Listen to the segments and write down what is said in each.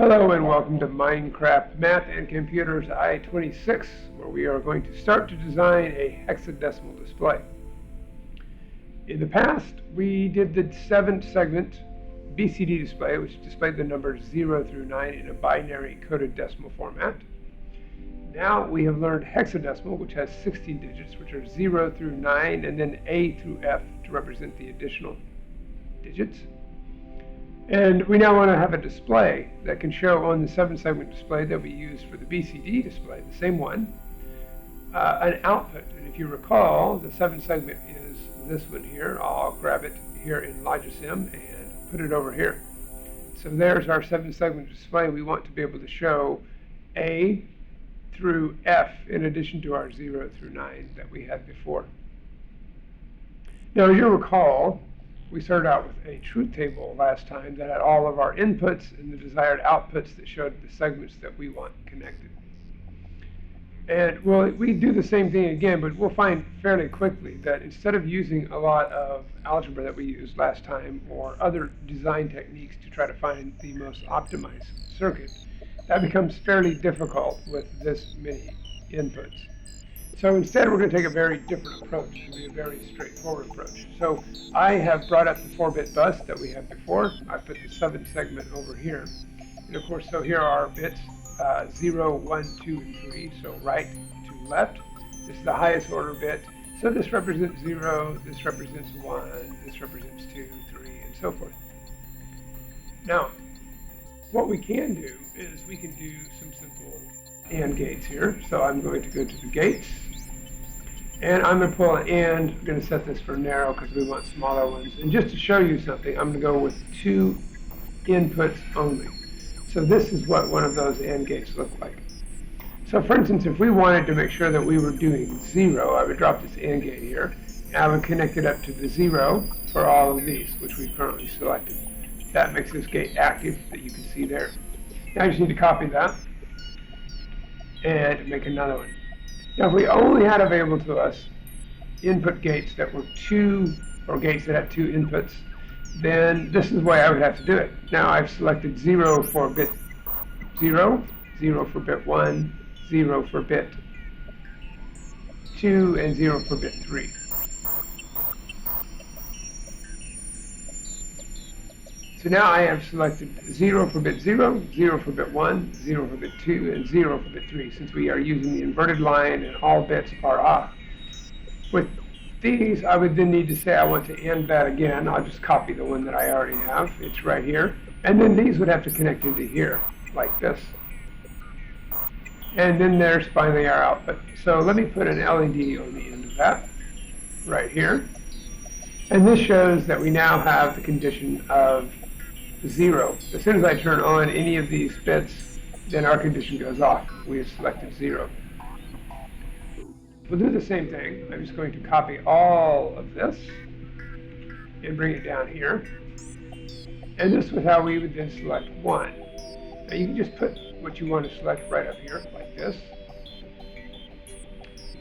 Hello and welcome to Minecraft Math and Computers I26, where we are going to start to design a hexadecimal display. In the past, we did the 7-segment BCD display, which displayed the numbers 0 through 9 in a binary coded decimal format. Now we have learned hexadecimal, which has 16 digits, which are 0 through 9, and then A through F to represent the additional digits. And we now want to have a display that can show on the 7-segment display that we used for the BCD display, the same one, an output. And if you recall, the 7-segment is this one here. I'll grab it here in Logisim and put it over here. So there's our 7-segment display. We want to be able to show A through F in addition to our 0 through 9 that we had before. Now, as you recall, we started out with a truth table last time that had all of our inputs and the desired outputs that showed the segments that we want connected. And we do the same thing again, but we'll find fairly quickly that instead of using a lot of algebra that we used last time or other design techniques to try to find the most optimized circuit, that becomes fairly difficult with this many inputs. So instead, we're going to take a very different approach. It's going to be a very straightforward approach. So I have brought up the 4-bit bus that we had before. I put the 7-segment over here. And of course, so here are our bits 0, 1, 2, and 3. So right to left. This is the highest order bit. So this represents 0, this represents 1, this represents 2, 3, and so forth. Now, what we can do is we can do some simple AND gates here. So I'm going to go to the gates. And I'm going to pull an AND. I'm going to set this for narrow because we want smaller ones. And just to show you something, I'm going to go with 2 inputs only. So this is what one of those AND gates look like. So for instance, if we wanted to make sure that we were doing 0, I would drop this AND gate here. And I would connect it up to the 0 for all of these, which we've currently selected. That makes this gate active that you can see there. Now I just need to copy that and make another one. Now, if we only had available to us input gates that were 2, or gates that had 2 inputs, then this is the way I would have to do it. Now, I've selected 0 for bit 0, 0 for bit 1, 0 for bit 2, and 0 for bit 3. So now I have selected 0 for bit 0, 0 for bit 1, 0 for bit 2, and 0 for bit 3, since we are using the inverted line and all bits are off. With these, I would then need to say I want to AND that again. I'll just copy the one that I already have. It's right here. And then these would have to connect into here, like this. And then there's finally our output. So let me put an LED on the end of that, right here. And this shows that we now have the condition of 0. As soon as I turn on any of these bits, then our condition goes off. We have selected 0. We'll do the same thing. I'm just going to copy all of this and bring it down here. And this is how we would then select 1. Now you can just put what you want to select right up here, like this.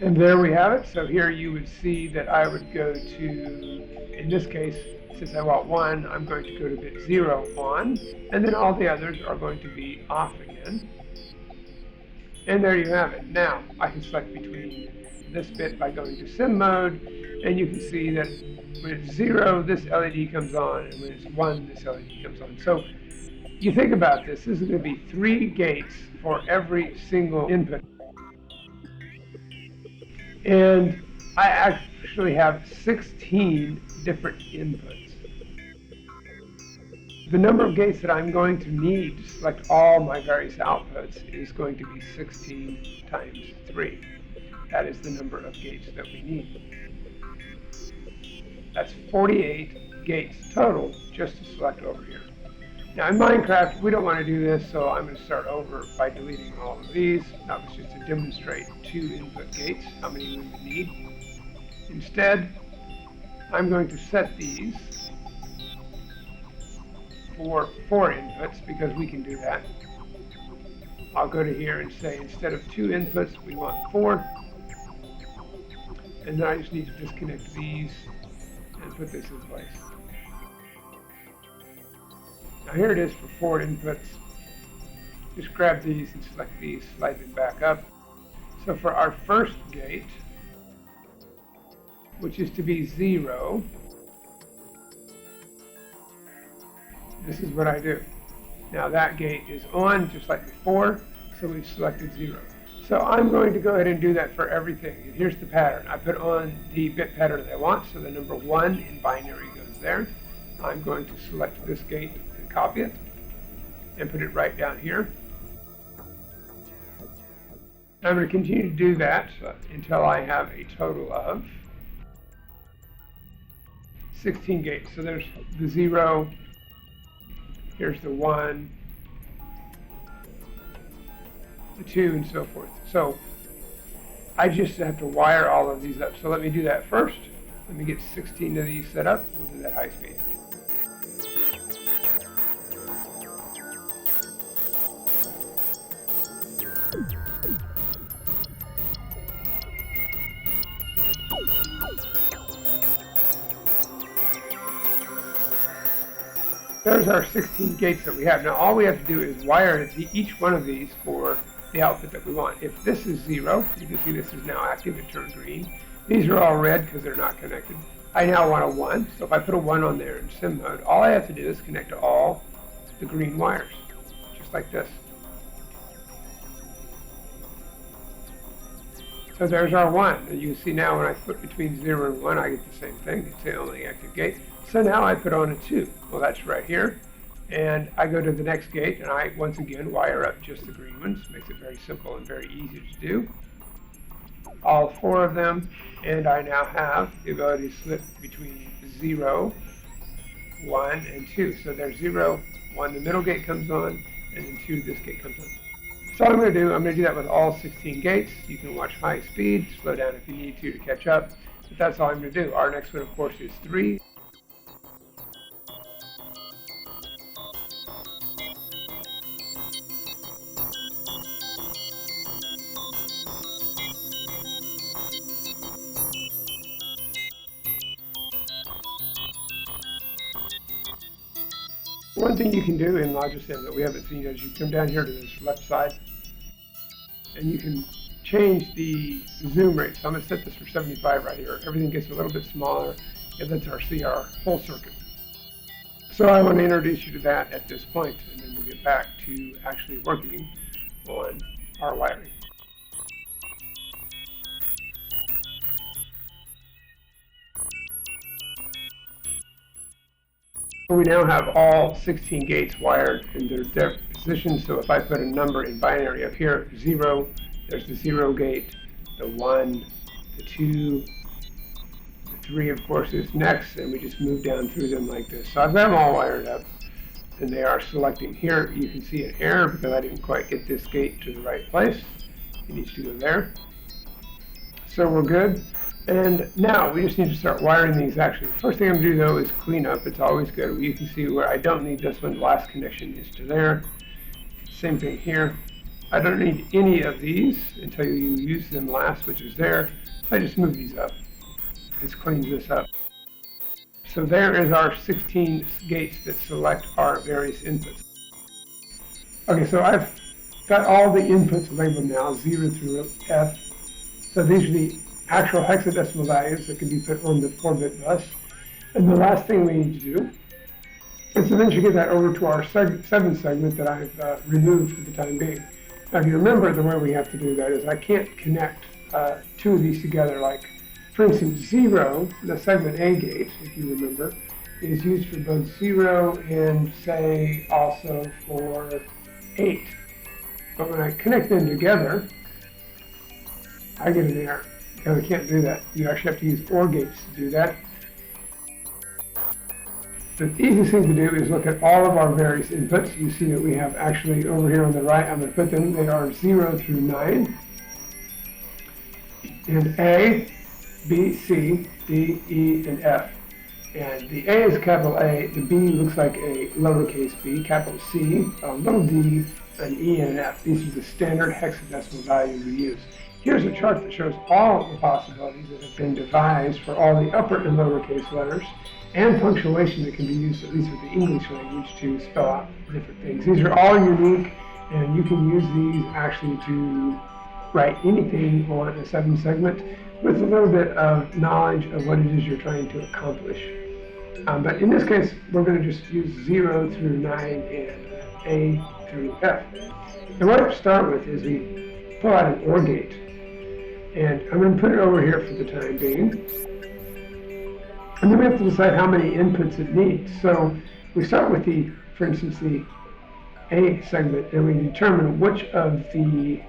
And there we have it. So here you would see that I would go to, in this case, since I want 1, I'm going to go to bit 0 on, and then all the others are going to be off again. And there you have it. Now, I can select between this bit by going to sim mode, and you can see that when it's 0, this LED comes on, and when it's 1, this LED comes on. So you think about this. This is going to be 3 gates for every single input. And I actually have 16 different inputs. The number of gates that I'm going to need to select all my various outputs is going to be 16 times 3. That is the number of gates that we need. That's 48 gates total just to select over here. Now in Minecraft, we don't want to do this, so I'm going to start over by deleting all of these. That was just to demonstrate 2 input gates, how many we would need. Instead, I'm going to set these for 4 inputs because we can do that. I'll go to here and say instead of 2 inputs, we want 4. And then I just need to disconnect these and put this in place. Now here it is for 4 inputs. just grab these and select these, slide them back up. So for our first gate, which is to be 0, this is what I do. Now that gate is on just like before, so we've selected 0. So I'm going to go ahead and do that for everything. And here's the pattern. I put on the bit pattern that I want, so the number 1 in binary goes there. I'm going to select this gate and copy it and put it right down here. I'm going to continue to do that until I have a total of 16 gates. So there's the 0, here's the 1, the 2, and so forth. So I just have to wire all of these up. So let me do that first. Let me get 16 of these set up. We'll do that high speed. There's our 16 gates that we have. Now all we have to do is wire each one of these for the output that we want. If this is 0, you can see this is now active, it turned green. These are all red because they're not connected. I now want a 1, so if I put a 1 on there in sim mode, all I have to do is connect to all the green wires, just like this. So there's our 1, and you can see now when I put between 0 and 1, I get the same thing. It's the only active gate. So now I put on a 2. Well, that's right here. And I go to the next gate, and I, once again, wire up just the green ones. Makes it very simple and very easy to do. All 4 of them, and I now have the ability to slip between 0, 1, and 2. So there's 0, 1, the middle gate comes on, and then 2, this gate comes on. So what I'm going to do that with all 16 gates. You can watch high speed, slow down if you need to catch up, but that's all I'm going to do. Our next one, of course, is 3. One thing you can do in Logisim that we haven't seen is you come down here to this left side and you can change the zoom rate. So I'm going to set this for 75 right here. Everything gets a little bit smaller and lets us see our whole circuit. So I want to introduce you to that at this point, and then we'll get back to actually working on our wiring. We now have all 16 gates wired in their positions. So if I put a number in binary up here, 0, there's the 0 gate, the 1, the 2, the 3, of course, is next, and we just move down through them like this. So I've got them all wired up, and they are selecting here. You can see an error because I didn't quite get this gate to the right place. It needs to go there. So we're good. And now we just need to start wiring these actually. The first thing I'm going to do though is clean up. It's always good. You can see where I don't need this one. The last connection is to there. Same thing here. I don't need any of these until you use them last, which is there. So I just move these up. This cleans this up. So there is our 16 gates that select our various inputs. Okay, so I've got all the inputs labeled now, 0 through F. So these are the actual hexadecimal values that can be put on the 4-bit bus. And the last thing we need to do is eventually get that over to our 7 segment that I've removed for the time being. Now if you remember, the way we have to do that is I can't connect 2 of these together. Like, for instance, 0, the segment A gate, if you remember, is used for both 0 and, say, also for 8. But when I connect them together, I get an error. Because I can't do that. You actually have to use OR gates to do that. The easiest thing to do is look at all of our various inputs. You see that we have actually over here on the right, I'm going to put them, they are 0 through 9. And A, B, C, D, E, and F. And the A is capital A, the B looks like a lowercase b, capital C, a little d, an E, and an F. These are the standard hexadecimal values we use. Here's a chart that shows all the possibilities that have been devised for all the upper and lowercase letters and punctuation that can be used, at least with the English language, to spell out different things. These are all unique And you can use these actually to write anything on a 7 segment with a little bit of knowledge of what it is you're trying to accomplish. But in this case, we're going to just use 0 through 9 and A through F. And what I start with is we pull out an OR gate. And I'm going to put it over here for the time being. And then we have to decide how many inputs it needs. So we start with the, for instance, the A segment, and we determine which of the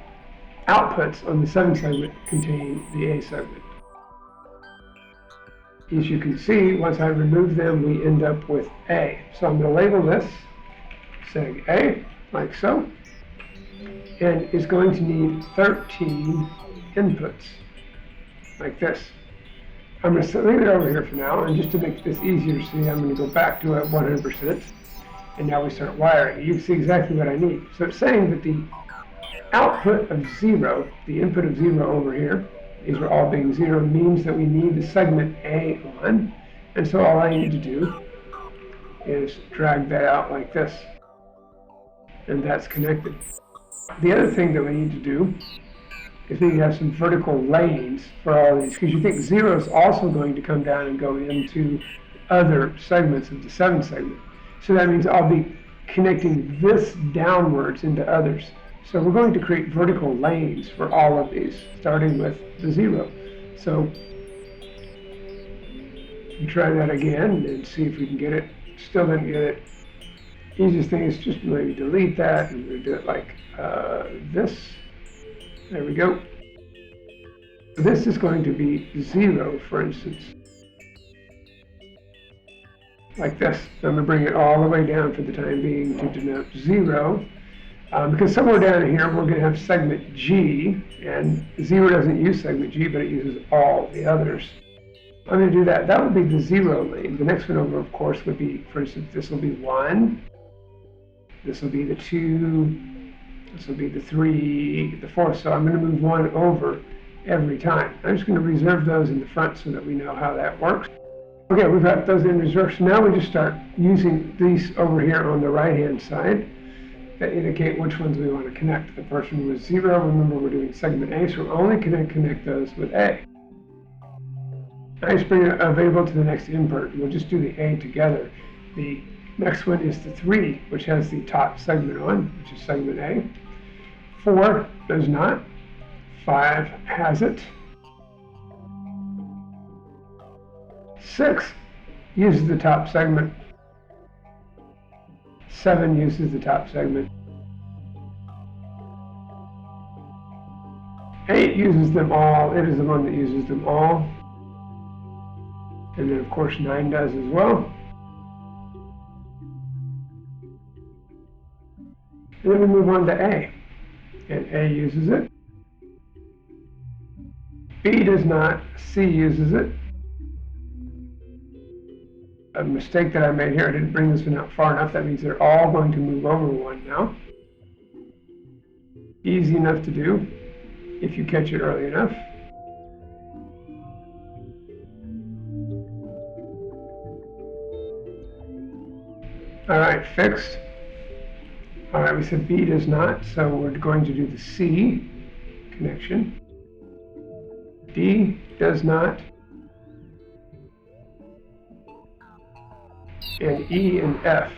outputs on the 7 segment contain the A segment. As you can see, once I remove them, we end up with A. So I'm going to label this seg A, like so. And it's going to need 13 inputs, like this. I'm going to leave it over here for now, and just to make this easier to see, I'm going to go back to it 100%. And now we start wiring. You can see exactly what I need. So it's saying that the output of 0, the input of 0 over here, these are all being 0, means that we need the segment A on. And so all I need to do is drag that out like this. And that's connected. The other thing that we need to do is we have some vertical lanes for all these, because you think 0 is also going to come down and go into other segments of the 7 segment. So that means I'll be connecting this downwards into others. So we're going to create vertical lanes for all of these, starting with the 0. So we try that again and see if we can get it. Still didn't get it. Easiest thing is just maybe delete that, and we'll do it like this. There we go. This is going to be 0, for instance. Like this. I'm going to bring it all the way down for the time being to denote 0. Because somewhere down here we're going to have segment G, and 0 doesn't use segment G, but it uses all the others. I'm going to do that. That would be the 0 lane. The next one over, of course, would be, for instance, this will be 1. This will be the 2. This will be the 3, the 4. So I'm going to move 1 over every time. I'm just going to reserve those in the front so that we know how that works. Okay, we've got those in reserve. So now we just start using these over here on the right-hand side that indicate which ones we want to connect. The first one was 0. Remember, we're doing segment A, so we're only going to connect those with A. I just bring it available to the next invert. We'll just do the A together. The next one is the 3, which has the top segment on, which is segment A. 4 does not. 5 has it. 6 uses the top segment. 7 uses the top segment. 8 uses them all. It is the one that uses them all. And then, of course, 9 does as well. And then we move on to A. And A uses it. B does not. C uses it. A mistake that I made here, I didn't bring this one out far enough. That means they're all going to move over 1 now. Easy enough to do if you catch it early enough. All right, fixed. All right, we said B does not, so we're going to do the C connection. D does not. And E and F.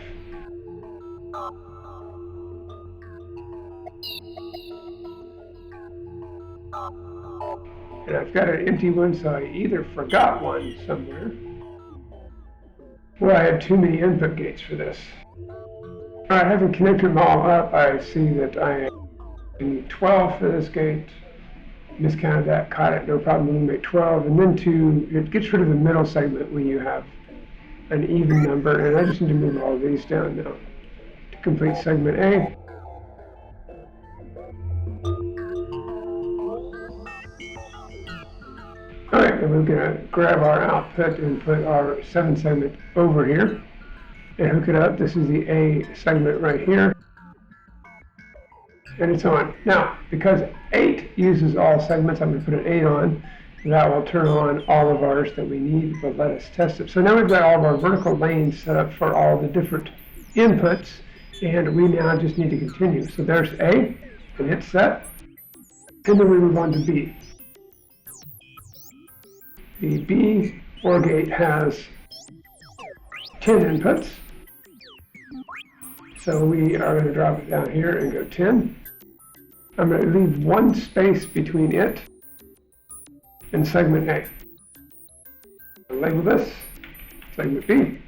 And I've got an empty one, so I either forgot one somewhere, or I had too many input gates for this. All right, having connected them all up, I see that I need 12 for this gate. Miscounted that, caught it, no problem. We'll make 12, and then it gets rid of the middle segment when you have an even number, and I just need to move all of these down now to complete segment A. All right, and we're going to grab our output and put our 7 segment over here and hook it up. This is the A segment right here, and it's on. Now, because 8 uses all segments, I'm going to put an 8 on. That will turn on all of ours that we need, but let us test it. So now we've got all of our vertical lanes set up for all the different inputs, And we now just need to continue. So there's A, and it's set. And then we move on to B. The B OR gate has 10 inputs. So we are going to drop it down here and go 10. I'm going to leave one space between it and segment A. I'll label this segment B.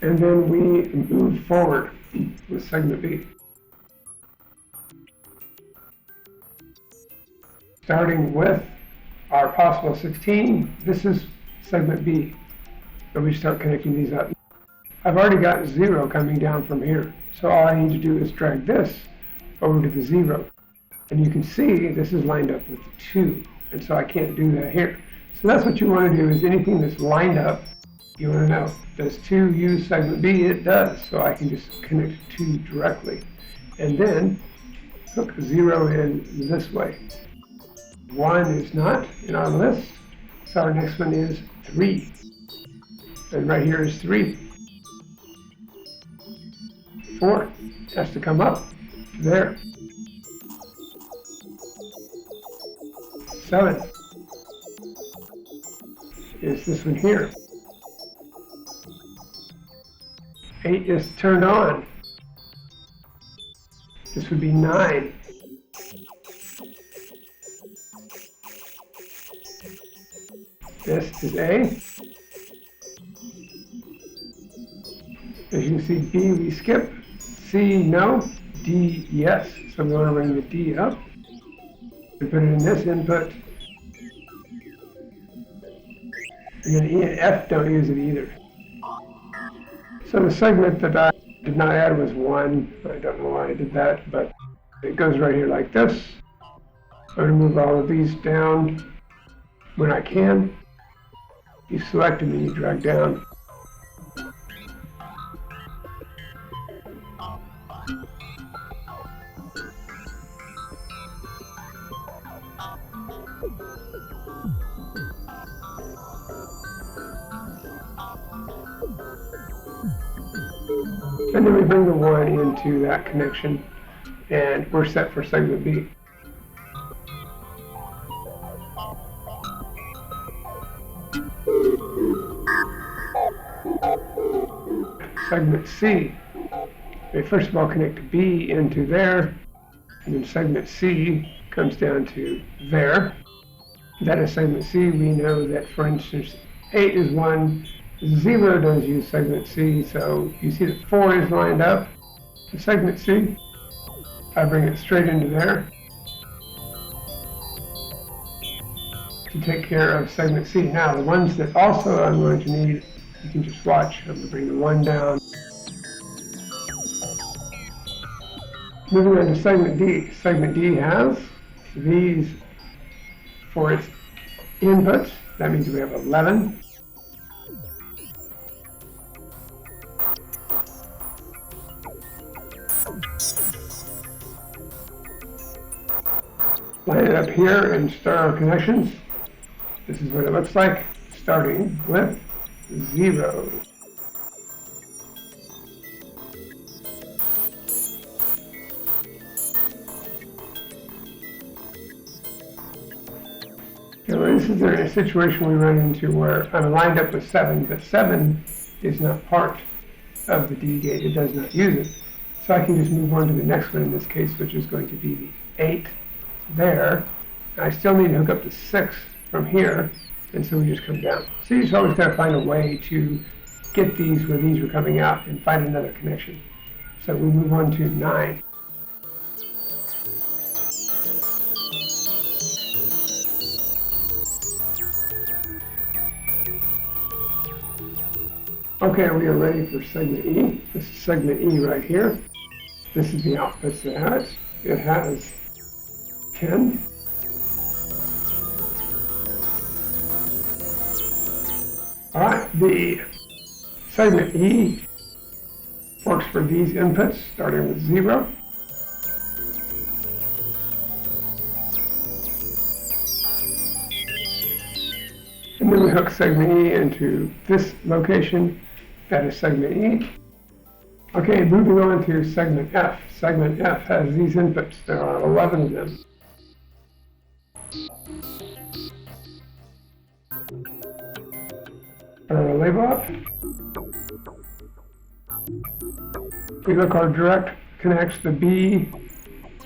And then we move forward with segment B. Starting with our possible 16, this is segment B. So we start connecting these up. I've already got 0 coming down from here. So all I need to do is drag this over to the 0. And you can see this is lined up with the 2. And so I can't do that here. So that's what you want to do, is anything that's lined up, you want to know, does 2 use segment B? It does. So I can just connect 2 directly. And then hook 0 in this way. 1 is not in our list. So our next one is 3. And right here is 3. 4 has to come up there. 7 is this one here. 8 is turned on. This would be 9. This is A. As you can see, B we skip, C no, D yes. So we want to bring the D up and put it in this input. And then E and F don't use it either. So the segment that I did not add was 1. I don't know why I did that, but it goes right here like this. I'm going to move all of these down when I can. You select them and you drag down. And then we bring the 1 into that connection, and we're set for segment B. Segment C, we first of all connect B into there, and then segment C comes down to there. That is segment C. We know that, for instance, 8 is 1, 0 does use segment C, so you see that 4 is lined up to segment C. I bring it straight into there to take care of segment C. Now, the ones that also I'm going to need, you can just watch. I'm going to bring the 1 down. Moving on to segment D. Segment D has these for its inputs. That means we have 11. Line it up here and start our connections. This is what it looks like, starting with 0. Now, this is a situation we run into where I'm lined up with 7, but 7 is not part of the D gate. It does not use it. So I can just move on to the next one in this case, which is going to be the 8 there. I still need to hook up to 6 from here, and so we just come down. So you just always got to find a way to get these where these are coming out and find another connection. So we move on to 9. Okay, we are ready for segment E. This is segment E right here. This is the outputs that have it. It has 10. All right, the segment E works for these inputs, starting with 0. And And then we hook segment E into this location. That is segment E. Okay, moving on to segment F. Segment F has these inputs. There are 11 of them. Label up. We look, our direct connects the B,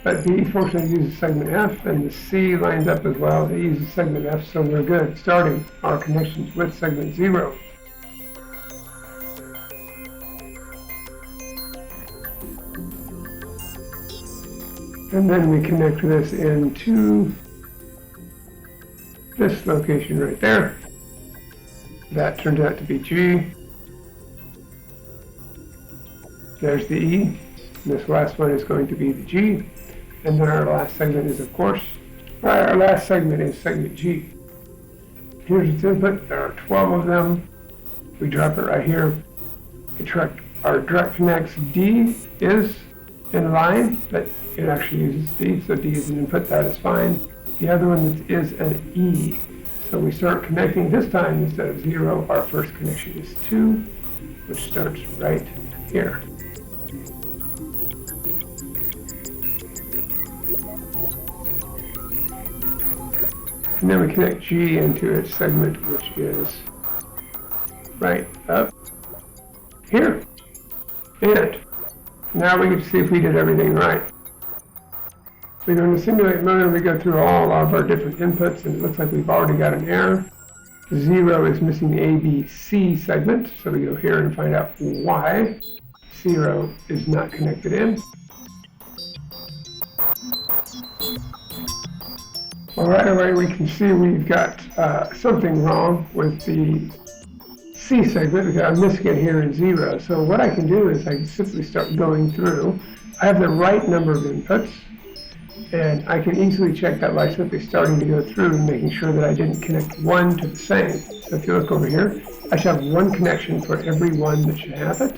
but B fortunately uses segment F, and the C lines up as well. It uses segment F, so we're good. Starting our connections with segment 0. And then we connect this into this location right there. That turns out to be G. There's the E. This last one is going to be the G. And then our last segment is, of course, our last segment is segment G. Here's its input. There are 12 of them. We drop it right here. Our direct connects D is in line, but it actually uses D, so D is an input. That is fine. The other one is an E. So we start connecting this time. Instead of 0, our first connection is 2, which starts right here. And then we connect G into its segment, which is right up here. And now we get to see if we did everything right. We go into simulate mode and we go through all of our different inputs, and it looks like we've already got an error. 0 is missing the ABC segment, so we go here and find out why 0 is not connected in. Well, right away we can see we've got something wrong with the C segment. I'm missing it here in 0. So what I can do is I can simply start going through. I have the right number of inputs, and I can easily check that by simply starting to go through and making sure that I didn't connect one to the same. So if you look over here, I should have one connection for every one that should have it.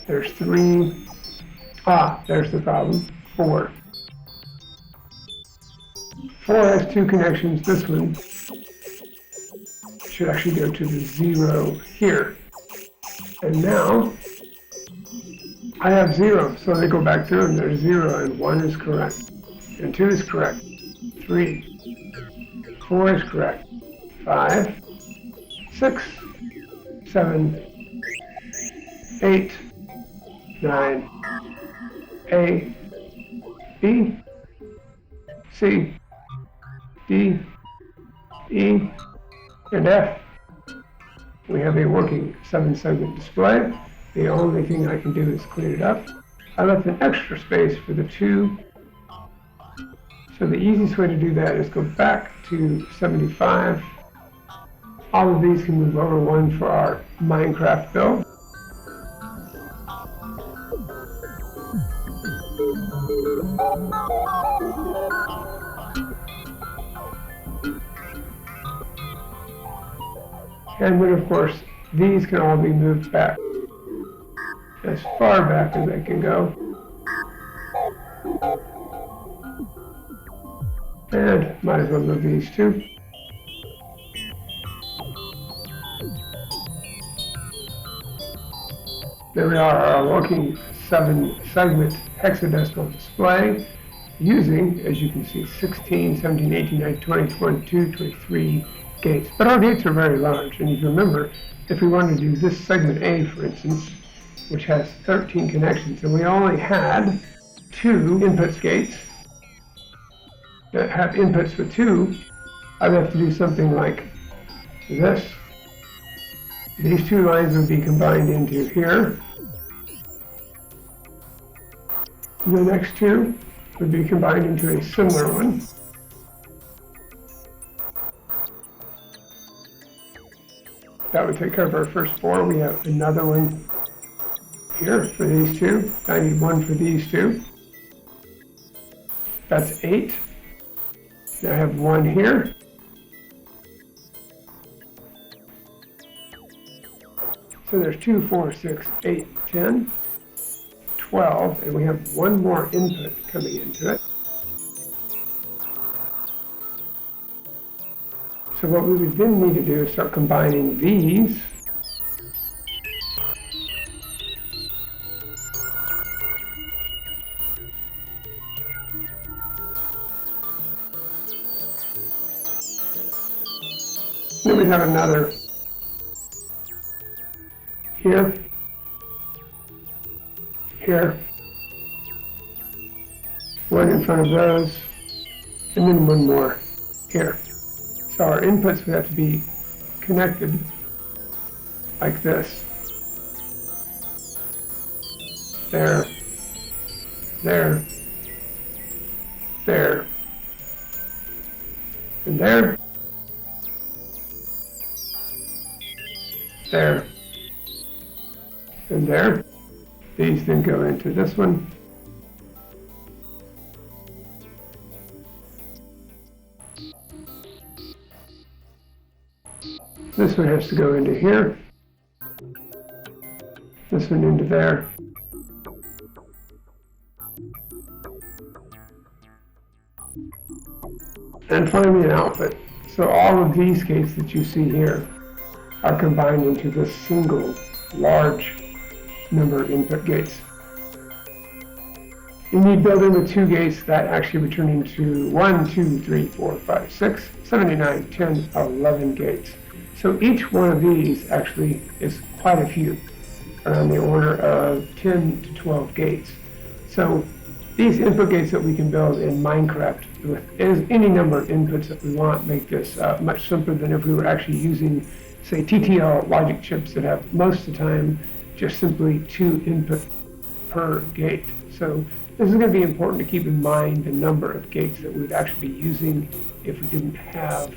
There's 3. There's the problem. 4. 4 has 2 connections. This one should actually go to the 0 here. And now I have 0, so they go back through and there's 0, and 1 is correct, and 2 is correct, 3, 4 is correct, 5, 6, 7, 8, 9, A, B, C, D, E, and F. We have a working 7-segment display. The only thing I can do is clean it up. I left an extra space for the 2. So the easiest way to do that is go back to 75. All of these can move over 1 for our Minecraft build. And then, of course, these can all be moved back as far back as I can go. And might as well move these too. There we are, our working 7-segment hexadecimal display using, as you can see, 16, 17, 18, 19, 20, 22, 23 gates. But our gates are very large, and if you remember, if we wanted to do this segment A, for instance, which has 13 connections, and we only had 2 inputs gates that have inputs with 2, I'd have to do something like this. These 2 lines would be combined into here. The next 2 would be combined into a similar one. That would take care of our first 4. We have another one here for these 2. I need 1 for these 2. That's 8. Now I have 1 here. So there's 2, 4, 6, 8, 10, 12, and we have 1 more input coming into it. So So what we would then need to do is start combining these. Then we have another here, here, one in front of those, and then one more here. So our inputs would have to be connected like this. There, there, there, and there, there, and there. These then go into this one. This one has to go into here. This one into there. And finally an output. So all of these gates that you see here are combined into this single large number of input gates. You need building with 2 gates that actually return into 1, 2, 3, 4, 5, 6, 7, 8, 9, 10, 11 gates. So each one of these actually is quite a few, around the order of 10 to 12 gates. So these input gates that we can build in Minecraft with any number of inputs that we want make this much simpler than if we were actually using, say, TTL logic chips that have most of the time just simply 2 input per gate. So this is going to be important to keep in mind the number of gates that we would actually be using if we didn't have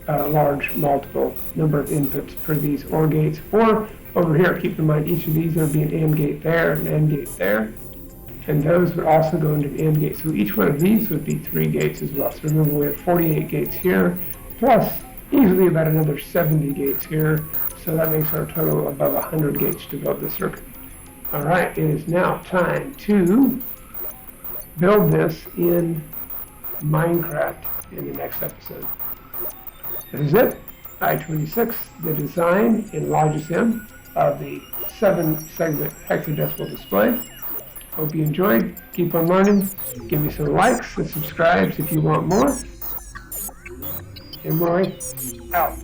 a large multiple number of inputs per these OR gates. Or over here, keep in mind each of these would be an AND gate there, an AND gate there, and those would also go into an AND gate. So each one of these would be 3 gates as well. So remember, we have 48 gates here, plus easily about another 70 gates here. So that makes our total above 100 gates to build this circuit. All right, it is now time to build this in Minecraft in the next episode. This is it, I26, the design in Logisim of the 7-segment hexadecimal display. Hope you enjoyed. Keep on learning. Give me some likes and subscribes if you want more. And Roy, out.